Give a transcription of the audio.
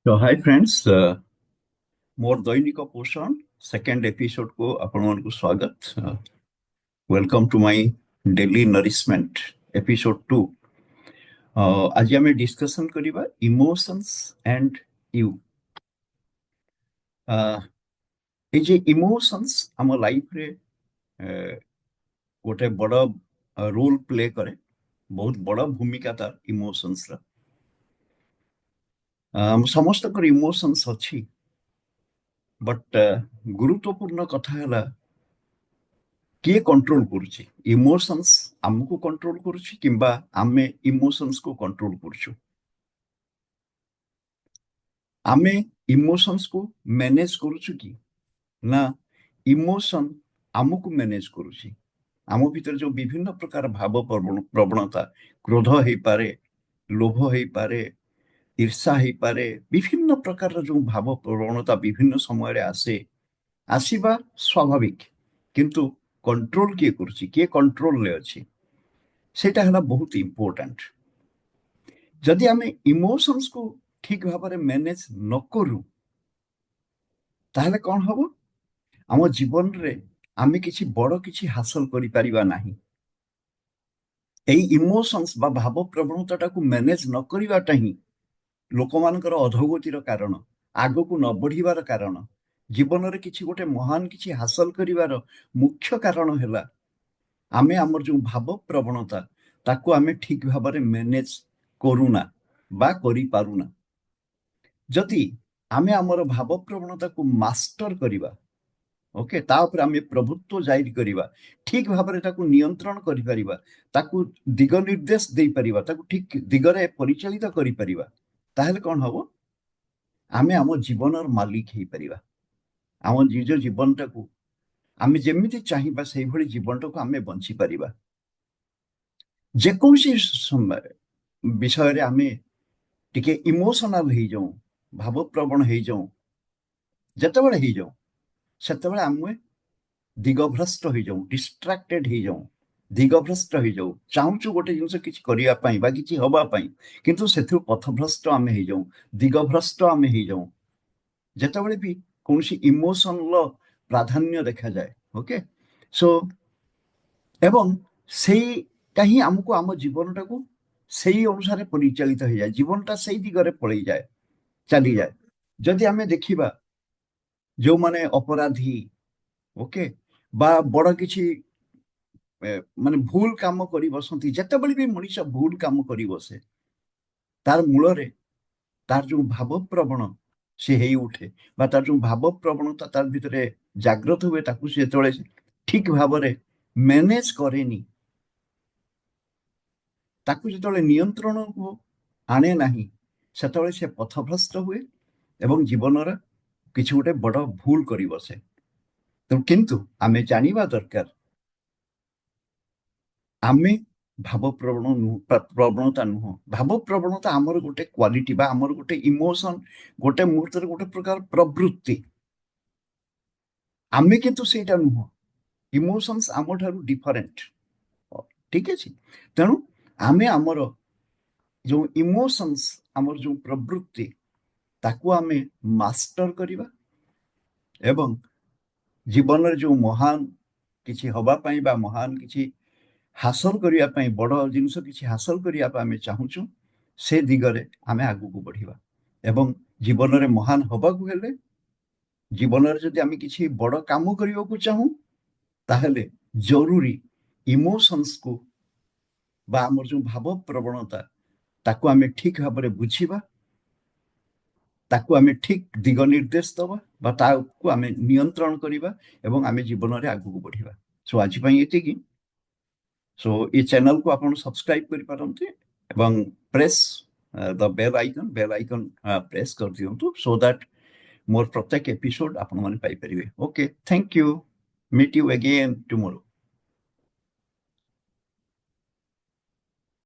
So hi friends, मोर दैनिक पोषण second episode को आपण मानकु स्वागत। Welcome to my daily nourishment episode 2। आज आम डिस्कशन करिबा इमोशंस एंड यू। ए जे इमोशंस आम लाइफ रे गोटे बड़ रोल प्ले करे, बहुत बड़ भूमिका तार इमोशंस रा। समस्त इमोशंस अच्छी, बट गुरुत्वपूर्ण कथा है किए कंट्रोल करुछि इमोशंस। हमको कंट्रोल करुछि किंबा आमे इमोशंस को कंट्रोल करुछु। आमे इमोशंस को मैनेज करुछु कि ना इमोशन हमको मैनेज करुछि। आम भीतर जो विभिन्न प्रकार भाव प्रवणता, क्रोध हो पारे, लोभ हो पारे, ईर्षा हो पारे, विभिन्न प्रकार जो भाव प्रवणता विभिन्न समय रे आसीबा स्वाभाविक, किंतु कंट्रोल किए करुछि, किए कंट्रोल ले अछि, सेटा है बहुत इम्पोर्टेंट। जदि आम इमोशंस को ठीक भाव में मैनेज न करूं ताहले कौन हम आम जीवन रे आम किसी बड़ किसी हासिल करि परिबा नाही। एई इमोशंस बा भाव प्रवणता को मैनेज न करिवाटा ही लोक मानकर अधोगतिर कारण, आगो को न बढ़िबार कारण, जीवन रे किसी गोटे महान किसी हासिल करिवार मुख्य कारण है आमे आमर जो भाव प्रवणता ताको आमे ठीक भाव में मैनेज करूना बा करि पारुना। जदि आमे आमर भाव प्रवणता को मास्टर करिबा, ओके, तापर आमे प्रभुत्व जाहिर करिबा, ठीक भाव में ताको नियंत्रण करि परिबा, ताको दिग निर्देश दे परिबा, ताको ठीक दिगरे परिचालित करि परिबा, ताहेले कोन हबो आमे आम जीवनर मालिक हेइ परिबा। आम निज जीवनटा को आमे जेमिति चाहिबा सेहि भली जीवनटा को आमे बंची परिबा। जेकोसी समय विषय रे आमे टिके इमोशनल हेइ जाऊ, भाव प्रवण हेइ जाऊ, जेतेबेले हेइ जाऊ सेतेबेले आमे दिगभ्रष्ट हो जाऊ, डिस्ट्रैक्टेड हो जाऊ, दिगभ्रष्ट हो जाऊ, चाहूचु गोटे जिनस किछि करिया पई बा किछि हबा पई, किंतु सेथु पथभ्रष्ट आमे हो जाऊ, दिगभ्रष्ट आमे हो जाऊ जेतेबेले भी कोनसी इमोशन लो प्राधान्य देखा जाए। ओके, सो एवं सेईटा ही हमको आम जीवनटा को सेई अनुसार परिचालित हो जाए, जीवनटा सेई दिगरे पळेई जाए, चली जाए। जदि आमे देखिबा जो माने अपराधी, ओके, बा बड़ किछि माने भूल काम करी बसंती, जेतेबेले भी मनीष भूल काम करी बसे तार मूल रे तार जो भाव प्रवण से हेई उठे बा तार जो भाव प्रवणता तार भितरे जागृत हुए, ताकू से जेतेबेले ठीक भाव रे मैनेज करेनी, ताकू जेतेबेले नियंत्रण को आने नाही, सेतेबेले से पथभ्रष्ट हुए एवं जीवनर किछि गोटे बड़ भूल करी बसे। तो किंतु आमे जानिबा दरकार आमे भाव प्रवणता नुह, भाव प्रवणता आमर गोटे क्वालिटी बा आमर गोटे इमोशन, गोटे मुहूर्त गोटे प्रकार प्रवृत्ति। आमे किंतु सेटा नुह, इमोशंस आम ठारू डिफरेंट, ठीक अछि। तेणु आमे आमर जो इमोशंस, आमर जो प्रवृत्ति ताकू आमे मास्टर करिबा एवं जीवन रे जो महान किछि हवा पई बा महान किछि हासिल करिया पई, बड़ जिनिस किछि हासिल करिया पई आमे चाहूछु, से दिगरे आमे आगु को बढ़िबा। एवं जीवन रे महान हवा को हेले, जीवन रे जदि आमे किछि बड़ काम करियो को चाहू ताहेले जरूरी इमोशंस को बा हमर जो भाव प्रवणता ताकू आमे ठीक भाबरे बुझिबा, ताकू आमे ठीक दिग निर्देश दबा बा ताकू आमे नियंत्रण करिबा एवं आमे जीवन रे आगु को बढ़िबा। सो आज पई एतिकी। सो ये चैनल को आप सब्सक्राइब कर पारंते एवं press the bell icon press कर दियंतु, सो दैट मोर प्रत्येक एपिसोड आपण माने पाई परिबे। Okay, thank you, meet you again tomorrow.